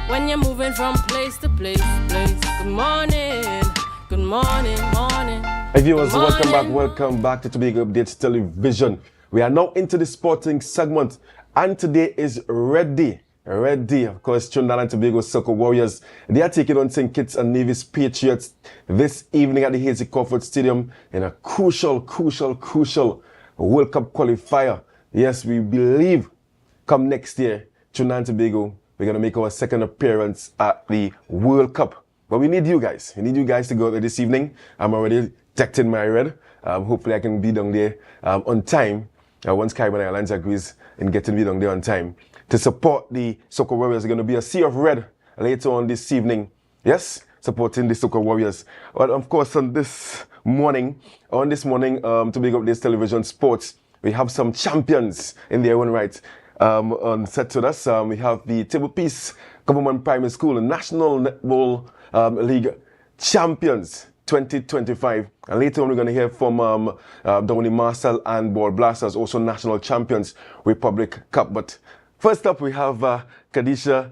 when you're moving from place to place. Good morning, good morning, morning. Hey viewers, welcome back to Tobago Updates Television. We are now into the sporting segment, and today is ready. Of course, Trinidad and Tobago Soccer Warriors. They are taking on St. Kitts and Nevis Patriots this evening at the Hazy Crawford Stadium in a crucial World Cup qualifier. Yes, we believe come next year, Trinidad and Tobago, we're going to make our second appearance at the World Cup. But we need you guys. We need you guys to go there this evening. I'm already decked in my red. Hopefully I can be down there on time. Once Caribbean Airlines agrees in getting me down there on time. To support the Soccer Warriors, there's going to be a sea of red later on this evening. Yes, supporting the Soccer Warriors. But of course, on this morning, Tobago Updates Television Sports, we have some champions in their own right. On set with us, we have the Table Peace Government Primary School National Netball League champions 2025. And later on, we're going to hear from Downey Marcel and Ball Blasters, also national champions, Republic Cup. But first up, we have Khadesha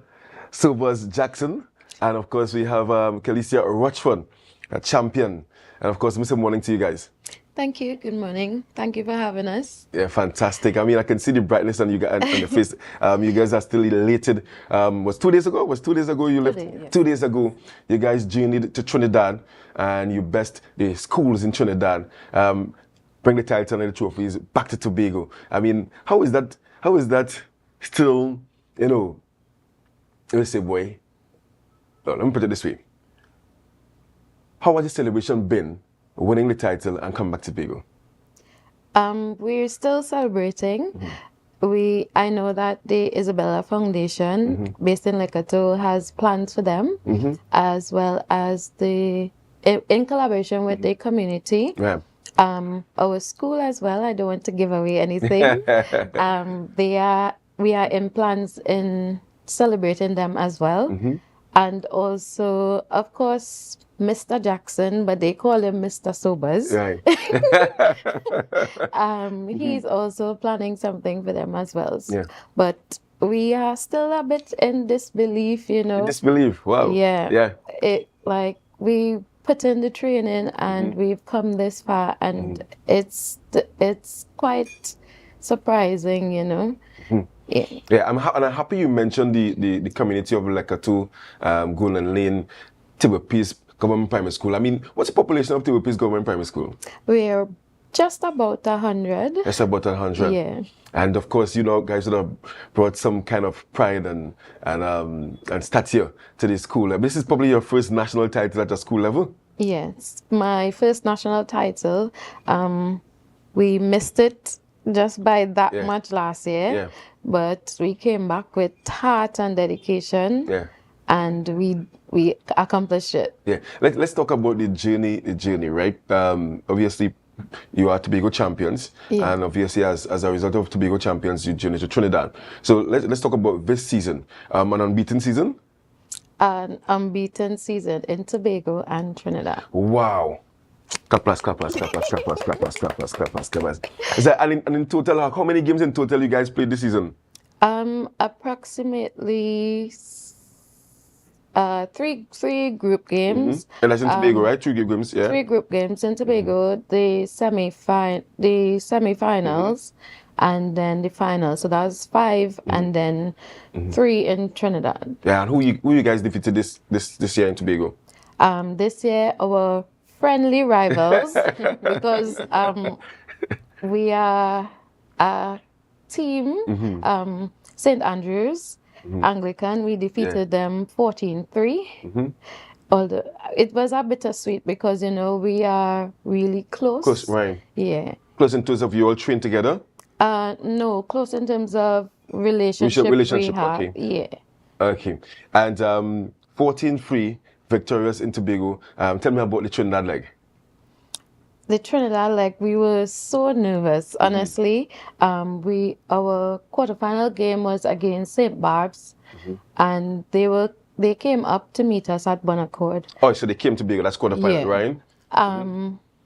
Sobers Jackson. And of course, we have Kelecia Roachford, a champion. And of course, Mr. Morning to you guys. Thank you. Good morning. Thank you for having us. Yeah, fantastic. I mean, I can see the brightness on you guys on the face. You guys are still elated. Was 2 days ago you left? Yeah. 2 days ago, you guys journeyed to Trinidad and you best the schools in Trinidad. Bring the title and the trophies back to Tobago. I mean, how is that still, let's say, boy, no, let me put it this way. How has the celebration been winning the title and come back to Tobago? We're still celebrating. Mm-hmm. I know that the Isabella Foundation, based in Lekoto, has plans for them, as well as in collaboration with the community. Yeah. Our school as well. I don't want to give away anything. We are in plans in celebrating them as well, and also, of course, Mr. Jackson, but they call him Mr. Sobers. Right. He's also planning something for them as well. Yeah. But we are still a bit in disbelief, Disbelief, wow. Yeah. We put in the training and we've come this far, and it's quite surprising, Yeah, I'm happy you mentioned the community of Lekoto, Golden Lane, Table Peace Government Primary School. I mean, what's the population of Table Peace Government Primary School? We're just about 100. Just about 100. Yeah. And of course, guys would have brought some kind of pride and stature to the school. This is probably your first national title at a school level? Yes, my first national title. We missed it just by that much last year. Yeah. But we came back with heart and dedication. Yeah. And we accomplished it. Yeah, let's talk about the journey, right? Obviously, you are Tobago champions, and obviously, as a result of Tobago champions, you journey to Trinidad. So let's talk about this season, an unbeaten season. An unbeaten season in Tobago and Trinidad. Wow. Clap. Is that, and in total, how many games in total you guys played this season? Approximately three group games. And that's in Tobago, right? 3 group games, yeah. 3 group games in Tobago, the semi-finals, and then the final. So that's 5, and then 3 in Trinidad. Yeah, and who you guys defeated this year in Tobago? This year, our friendly rivals, because we are a team, St. Andrews, Anglican. We defeated them 14-3. Although it was a bittersweet because, we are really close. Close, right. Yeah. Close in terms of you all train together? No, close in terms of relationship we have. Okay. Yeah. Okay. And 14-3 victorious in Tobago. Tell me about the Trinidad leg. The Trinidad leg, we were so nervous, honestly. Our quarterfinal game was against St. Barb's, and they came up to meet us at Bon Accord. Oh, so they came to Tobago. That's quarterfinal, right?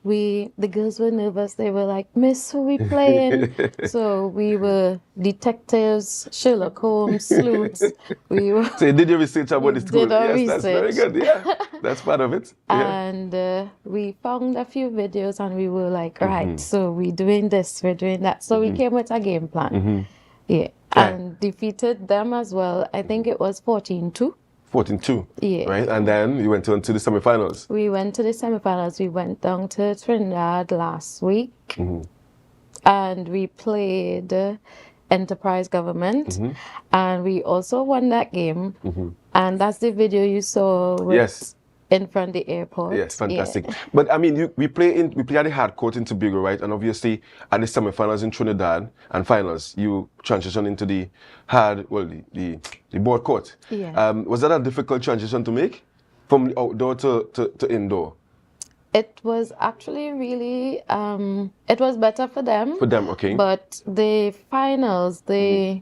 the girls were nervous. They were like, "Miss, who we playing?" So we were detectives, Sherlock Holmes, sleuths. We were. So you did your research about the school. Did our Yes, that's very research. good. Yeah, that's part of it. Yeah. And we found a few videos, and we were like, right, so we're doing this, we're doing that. So we came with a game plan. Yeah, and defeated them as well. I think it was 14-2. 14-2. Yeah. Right, and then you went on to the semifinals. We went to the semifinals. We went down to Trinidad last week, and we played Enterprise Government, and we also won that game. And that's the video you saw with in front of the airport. Yes, fantastic. Yeah. But I mean, we play at the hard court in Tobago, right? And obviously at the semifinals in Trinidad and finals, you transition into the hard, well, the board court. Yeah. Was that a difficult transition to make from outdoor to indoor? It was actually really, it was better for them. For them, okay. But the finals, the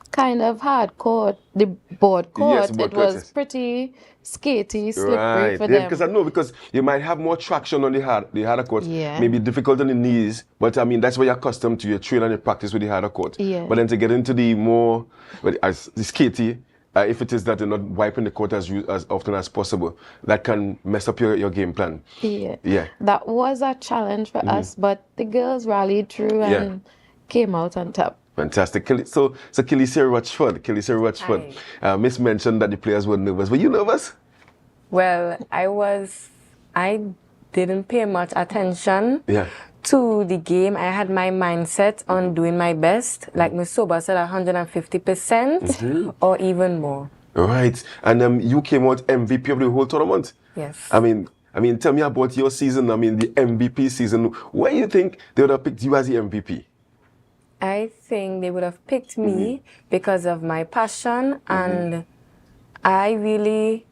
kind of hard court, the board court, it was pretty skatey, slippery for them. Because I know, because you might have more traction on the harder court. Yeah. Maybe difficult on the knees, but I mean, that's what you're accustomed to. You train and you practice with the harder court. Yeah. But then to get into the more, as the skatey, if it is that you're not wiping the court as often as possible, that can mess up your game plan. Yeah. Yeah. That was a challenge for us, but the girls rallied through and came out on top. Fantastic. So Kelecia Roachford. Miss mentioned that the players were nervous. Were you nervous? Well, I didn't pay much attention to the game. I had my mindset on doing my best. Like Ms. Soba said, 150% or even more. Right. And you came out MVP of the whole tournament. Yes. I mean, tell me about your season. I mean, the MVP season. Where you think they would have picked you as the MVP? I think they would have picked me because of my passion, and I really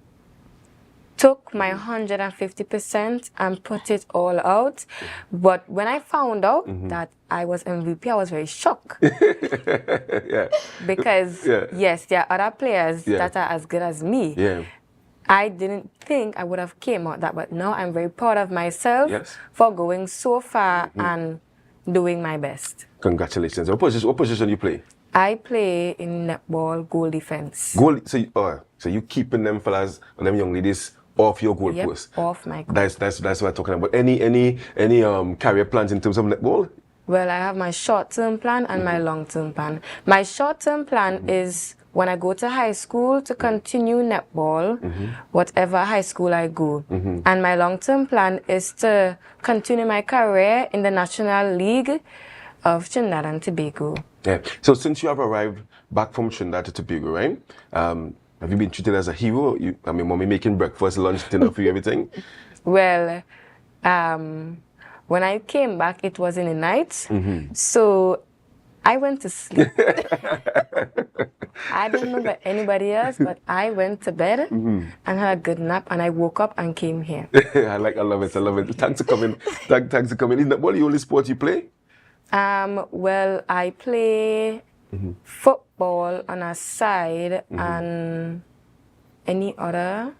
took my 150% and put it all out. But when I found out that I was MVP, I was very shocked. Because, yes, there are other players that are as good as me. Yeah. I didn't think I would have came out that, but now I'm very proud of myself for going so far and doing my best. Congratulations. What position you play? I play in netball, goal defense. So you keeping them fellas and them young ladies off your goal post? Off my goal. That's what I'm talking about. Any career plans in terms of netball? Well, I have my short-term plan and my long-term plan. My short-term plan is when I go to high school to continue netball, whatever high school I go. And my long-term plan is to continue my career in the National League of Trinidad and Tobago. Yeah. So since you have arrived back from Trinidad to Tobago, right? Have you been treated as a hero? Mommy making breakfast, lunch, dinner for you, everything? Well, when I came back, it was in the night. So I went to sleep. I don't know about anybody else, but I went to bed and had a good nap, and I woke up and came here. I love it. Thanks for coming. Thanks for coming. Is netball the only sport you play? Well, I play football on a side and any other.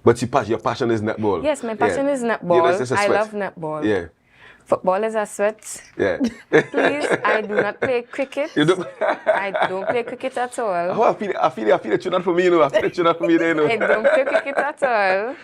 But your passion is netball. Yes, my passion is netball. I love netball. Yeah. Football is a sweat. Yeah. Please, I do not play cricket. You don't? I don't play cricket at all. Oh, I feel it. You're not for me, you know. I feel it. You're not for me, you know. I don't play cricket at all.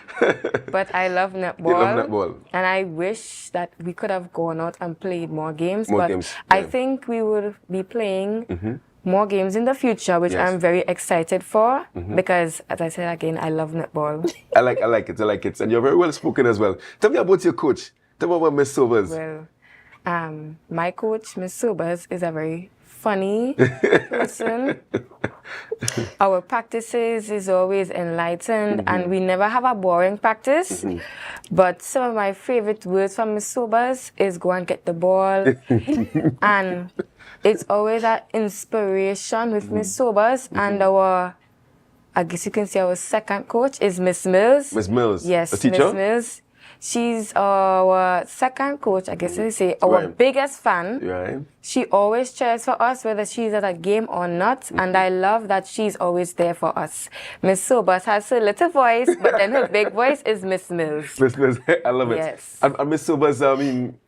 But I love netball. You love netball. And I wish that we could have gone out and played more games. Yeah. I think we would be playing more games in the future, which I'm very excited for because, as I said again, I love netball. I like it. And you're very well spoken as well. Tell me about your coach. Tell me about Ms. Sobers. Well, my coach, Ms. Sobers, is a very funny person. Our practices is always enlightened, and we never have a boring practice. But some of my favorite words from Ms. Sobers is go and get the ball. And it's always an inspiration with Ms. Sobers. And I guess you can say our second coach is Miss Mills. Miss Mills? Yes, a teacher? Miss Mills. She's our second coach, I guess you say, our biggest fan. Right. She always cheers for us, whether she's at a game or not, and I love that she's always there for us. Miss Sobers has her little voice, but then her big voice is Miss Mills. Miss Mills, I love it. Yes. And Miss Sobers, I mean,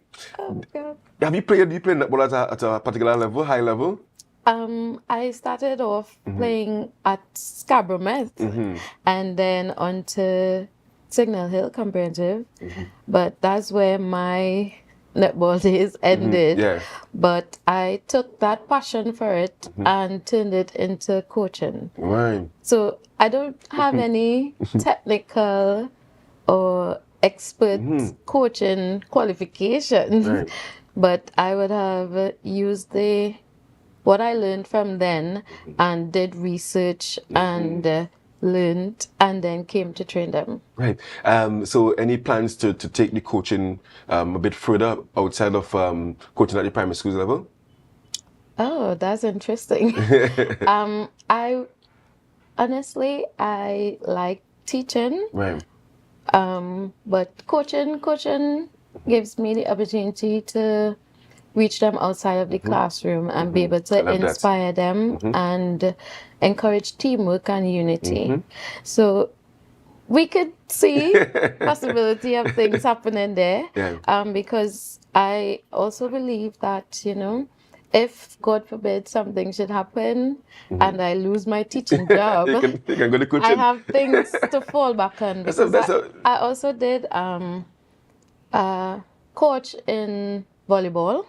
have you played netball at a particular level, high level? I started off playing at Scarborough Met and then on to Signal Hill Comparative, but that's where my netball days ended. Yeah. But I took that passion for it and turned it into coaching. Right. So I don't have any technical or expert coaching qualifications, but I would have used what I learned from then and did research and learned and then came to train them. Right. So any plans to take the coaching a bit further outside of coaching at the primary schools level? Oh, that's interesting. I honestly like teaching. Right. But coaching gives me the opportunity to reach them outside of the classroom and be able to inspire them and encourage teamwork and unity. So we could see possibility of things happening there. Because I also believe that, if God forbid something should happen and I lose my teaching job, you can go to coaching. I have things to fall back on. I also did coach in volleyball.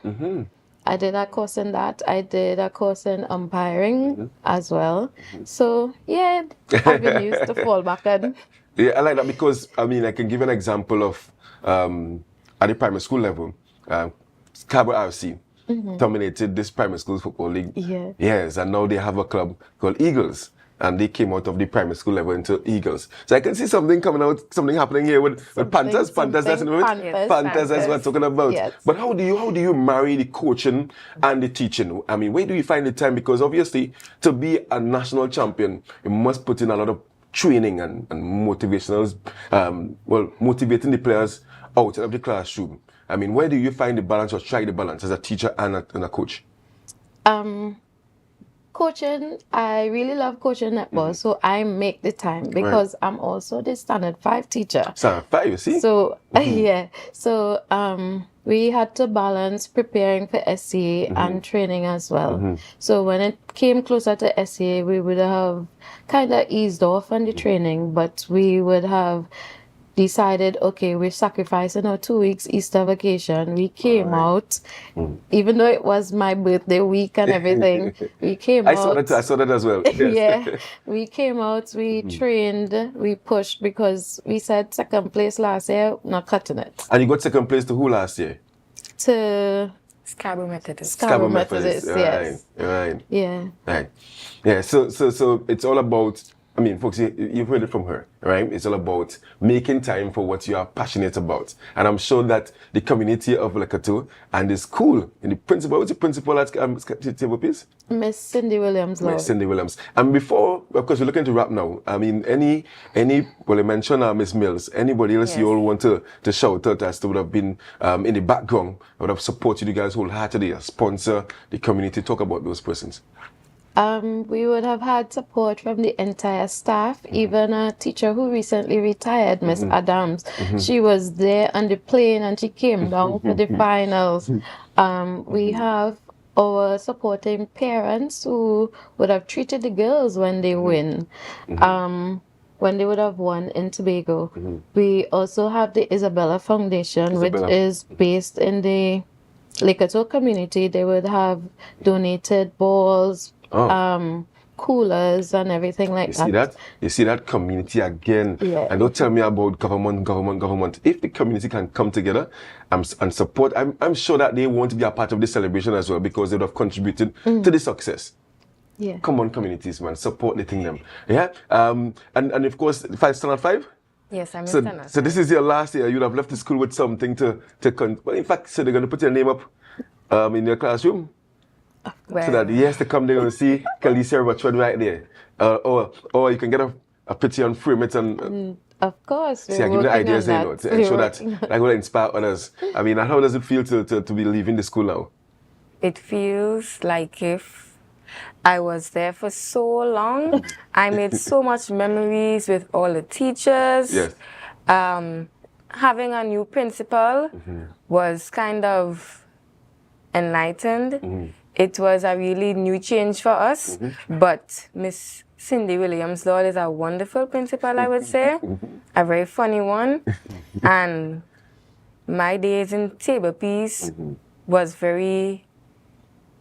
I did a course in that. I did a course in umpiring as well. So yeah, avenues to fall back on. Yeah, I like that because I can give an example of at the primary school level, Scarborough RC dominated this primary school football league. Yeah. Yes, and now they have a club called Eagles. And they came out of the primary school level into Eagles. So I can see something coming out, something happening here with Panthers. Panthers, that's in the moment. Panthers, that's what I'm talking about. Yes. But how do you marry the coaching and the teaching? Where do you find the time? Because obviously, to be a national champion, you must put in a lot of training and motivational, motivating the players outside of the classroom. Where do you find the balance or strike the balance as a teacher and a coach? Coaching, I really love coaching netball, so I make the time because I'm also the Standard 5 teacher. Standard 5, you see? So, so we had to balance preparing for SCA and training as well. So when it came closer to SCA, we would have kind of eased off on the training, but we would have decided, okay, we're sacrificing our 2 weeks Easter vacation. We came out, even though it was my birthday week and everything, we came out. I saw that as well. Yes. Yeah, we came out, we trained, we pushed because we said second place last year, not cutting it. And you got second place to who last year? To Scarborough Methodist. Scarborough Methodist, yes. Right. Yeah. Right. Yeah, so it's all about, folks, you've heard it from her, right? It's all about making time for what you are passionate about. And I'm sure that the community of Lekatu and the school, and the principal, what's the principal at table piece? Miss Cindy Williams. Miss Cindy Williams. And before, of course, we're looking to wrap now. You mentioned Miss Mills. Anybody else you all want to shout out as to would have been in the background, would have supported you guys wholeheartedly, a sponsor, the community, talk about those persons. We would have had support from the entire staff, even a teacher who recently retired, Miss Adams. She was there on the plane and she came down for the finals. We have our supporting parents who would have treated the girls when they win, when they would have won in Tobago. We also have the Isabella Foundation, which is based in the Lekatu community. They would have donated balls, coolers and everything like that. You see that community again. Yeah. And don't tell me about government. If the community can come together and support, I'm sure that they want to be a part of this celebration as well because they would have contributed to the success. Yeah. Come on, communities, man, support the kingdom. Yeah. And of course, Standard 5. Yes, I'm in Standard. So this is your last year. You'd have left the school with something well, in fact, so they're going to put your name up in your classroom. Well, So that yes, to come there and see Kelecia Roachford right there. Or you can get a a picture and frame it and Of course. see, I give the ideas, to ensure that will inspire others. I mean, how does it feel to be leaving the school now? It feels like if I was there for so long. I made so much memories with all the teachers. Yes. Having a new principal was kind of enlightened. It was a really new change for us. But Miss Cindy Williams-Lord is a wonderful principal, I would say. A very funny one. And my days in table piece was very,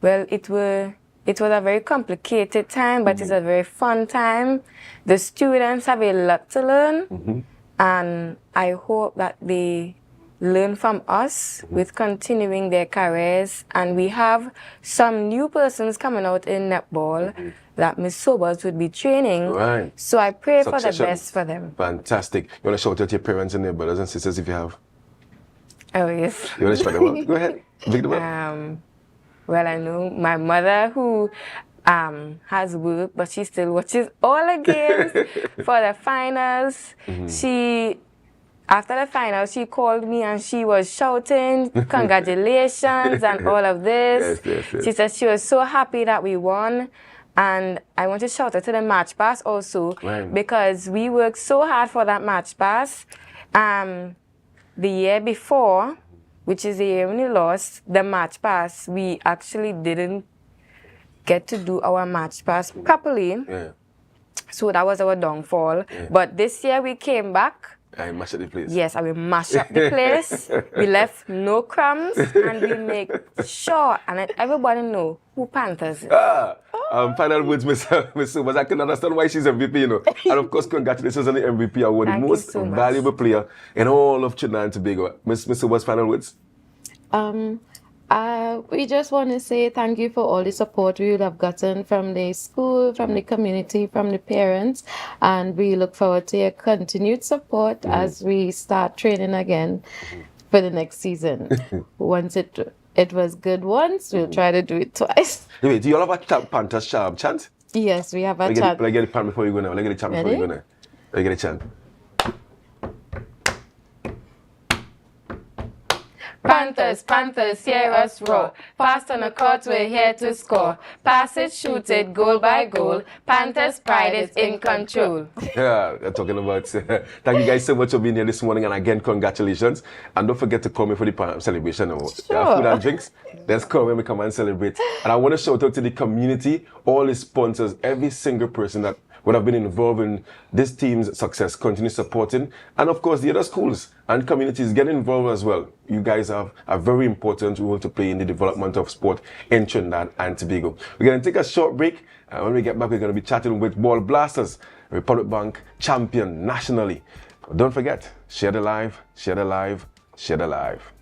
well, it was a very complicated time, but it's a very fun time. The students have a lot to learn, and I hope that they learn from us with continuing their careers. And we have some new persons coming out in netball that Ms. Sobers would be training. Right. So I pray for the Succession. best for them. Fantastic. You want to shout out your parents and your brothers and sisters if you have? Oh, yes. You want to shout them out? Go ahead. Big them up. Well, I know my mother who has work, but she still watches all the games for the finals. After the finals, she called me and she was shouting, congratulations and all of this. Yes. She said she was so happy that we won. And I want to shout out to the match pass also, because we worked so hard for that match pass. The year before, which is the year when we lost the match pass, we actually didn't get to do our match pass properly. So that was our downfall. But this year we came back. I mashed up the place. Yes, and we mashed up the place. We left no crumbs, and we make sure and let everybody know who Panthers is. Final words, Miss Sobers. I can understand why she's MVP, you know. And of course, congratulations on the MVP award, the most valuable player in all of Trinidad and Tobago. Miss Sobers, final words. We just want to say thank you for all the support we would have gotten from the school, from the community, from the parents, and we look forward to your continued support as we start training again for the next season. Once it was good once, we'll try to do it twice. Wait, do you all have a Panthers chant? Yes, we have a chant. Let me get the chant before you go now. Let me get the chant before you go now. Let me get the chant. Panthers, Panthers, hear us roar. Fast on the court, we're here to score. Pass it, shoot it, goal by goal. Panthers' pride is in control. Yeah, they're talking about. Thank you guys so much for being here this morning, and again, congratulations. And don't forget to call me for the celebration. Food and drinks. Let's call when we come and celebrate. And I want to shout out to the community, all the sponsors, every single person that would have been involved in this team's success, continue supporting, and of course the other schools and communities get involved as well. You guys have a very important role to play in the development of sport in Trinidad and Tobago. We're going to take a short break, and when we get back, we're going to be chatting with Ball Blasters, Republic Bank champion nationally. But don't forget, share the live, share the live, share the live.